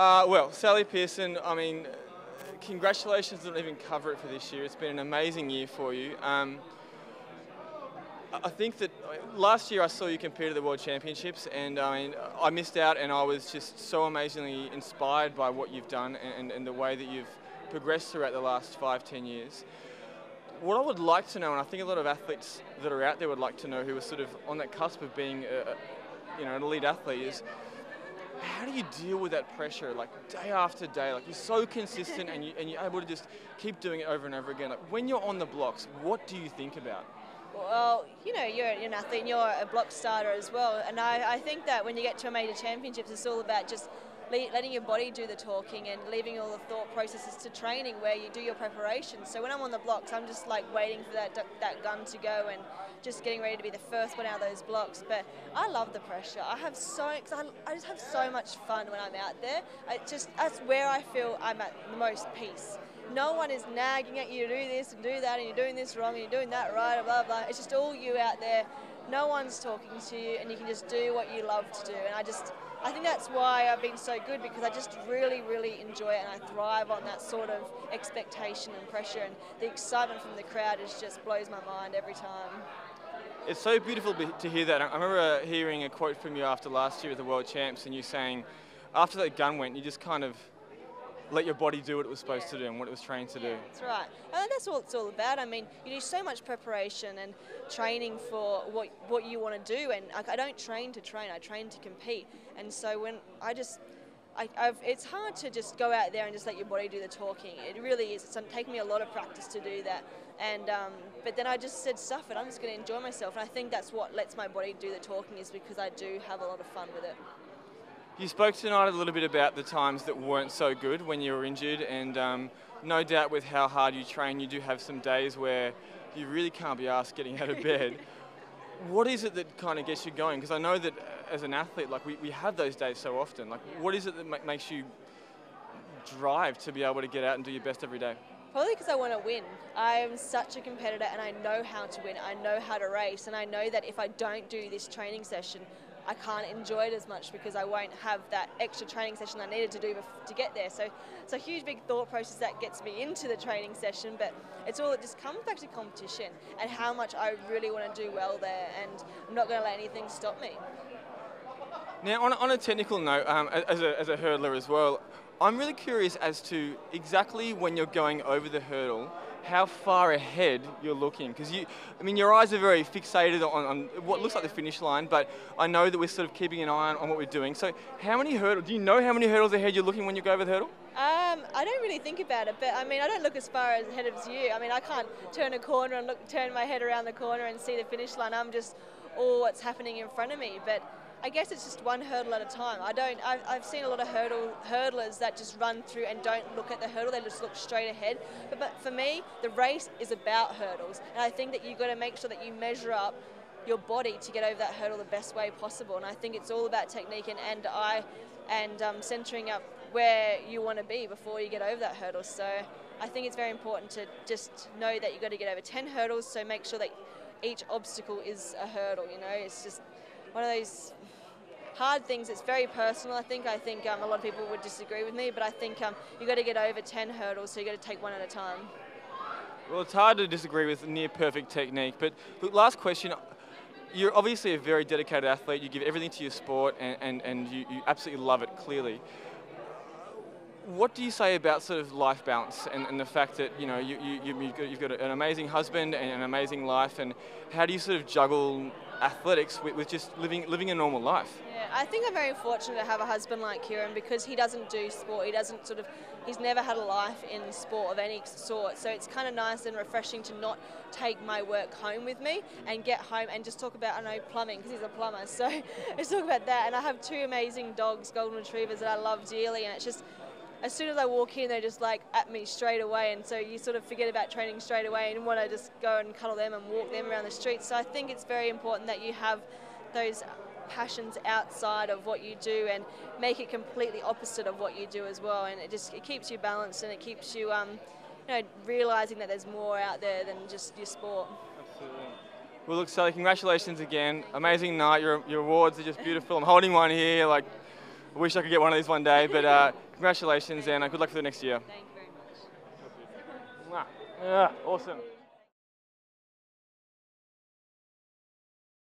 Well, Sally Pearson, I mean, congratulations, didn't even cover it for this year. It's been an amazing year for you. I think that last year I saw you compete at the World Championships, and I mean, I missed out, and I was just so amazingly inspired by what you've done and the way that you've progressed throughout the last 5-10 years. What I would like to know, and I think a lot of athletes that are out there would like to know, who are sort of on that cusp of being an elite athlete, is how do you deal with that pressure, like day after day? Like, you're so consistent and you're able to just keep doing it over and over again. Like, when you're on the blocks, what do you think about? Well, you know, you're an athlete and you're a block starter as well. And I think that when you get to a major championships, it's all about just letting your body do the talking and leaving all the thought processes to training where you do your preparation. So when I'm on the blocks, I'm just like waiting for that gun to go and just getting ready to be the first one out of those blocks. But I love the pressure. I just have so much fun when I'm out there. That's where I feel I'm at the most peace. No one is nagging at you to do this and do that, and you're doing this wrong and you're doing that right, blah, blah. It's just all you out there. No one's talking to you, and you can just do what you love to do. And I think that's why I've been so good, because I just really, really enjoy it, and I thrive on that sort of expectation and pressure, and the excitement from the crowd just blows my mind every time. It's so beautiful to hear that. I remember hearing a quote from you after last year at the World Champs, and you saying, after that gun went, you just kind of let your body do what it was supposed to do and what it was trained to do. That's right. And that's what it's all about. I mean, you do so much preparation and training for what you want to do, and I don't train to train, I train to compete. And so when it's hard to just go out there and just let your body do the talking. It really is. It's taken me a lot of practice to do that. And but then I just said, stuff it, I'm just going to enjoy myself. And I think that's what lets my body do the talking, is because I do have a lot of fun with it. You spoke tonight a little bit about the times that weren't so good when you were injured, and no doubt with how hard you train, you do have some days where you really can't be asked getting out of bed. What is it that kind of gets you going? Because I know that as an athlete, like we have those days so often. Like, what is it that makes you drive to be able to get out and do your best every day? Probably because I want to win. I'm such a competitor, and I know how to win. I know how to race, and I know that if I don't do this training session, I can't enjoy it as much, because I won't have that extra training session I needed to do to get there. So it's a huge big thought process that gets me into the training session, but it just comes back to competition and how much I really want to do well there, and I'm not going to let anything stop me. Now, on a technical note, as a hurdler as well, I'm really curious as to exactly when you're going over the hurdle, how far ahead you're looking, because your eyes are very fixated on what looks like the finish line, but I know that we're sort of keeping an eye on what we're doing. So do you know how many hurdles ahead you're looking when you go over the hurdle? I don't really think about it, but I mean, I don't look as far ahead as you. I mean, I can't turn a corner and turn my head around the corner and see the finish line. I'm just all what's happening in front of me. But I guess it's just one hurdle at a time. I've seen a lot of hurdlers that just run through and don't look at the hurdle, they just look straight ahead. But for me, the race is about hurdles. And I think that you've got to make sure that you measure up your body to get over that hurdle the best way possible. And I think it's all about technique and eye and centering up where you want to be before you get over that hurdle. So I think it's very important to just know that you've got to get over 10 hurdles, so make sure that each obstacle is a hurdle, you know. It's just one of those hard things. It's very personal. I think a lot of people would disagree with me, but I think you've got to get over 10 hurdles, so you've got to take one at a time. Well, it's hard to disagree with near perfect technique, but look, last question. You're obviously a very dedicated athlete. You give everything to your sport, and you absolutely love it, clearly. What do you say about sort of life balance and the fact that you've got an amazing husband and an amazing life, and how do you sort of juggle athletics with just living a normal life? Yeah, I think I'm very fortunate to have a husband like Kieran, because he doesn't do sport. He's never had a life in sport of any sort. So it's kind of nice and refreshing to not take my work home with me and get home and just talk about, plumbing, because he's a plumber. So let's talk about that. And I have 2 amazing dogs, golden retrievers, that I love dearly, and it's just, as soon as I walk in, they're just like at me straight away, and so you sort of forget about training straight away and want to just go and cuddle them and walk them around the streets. So I think it's very important that you have those passions outside of what you do and make it completely opposite of what you do as well, and it keeps you balanced, and it keeps you realising that there's more out there than just your sport. Absolutely. Well, look, Sally, congratulations again. Amazing night. Your awards are just beautiful. I'm holding one here, like, I wish I could get one of these one day, but congratulations and good luck for the next year. Thank you very much. Awesome.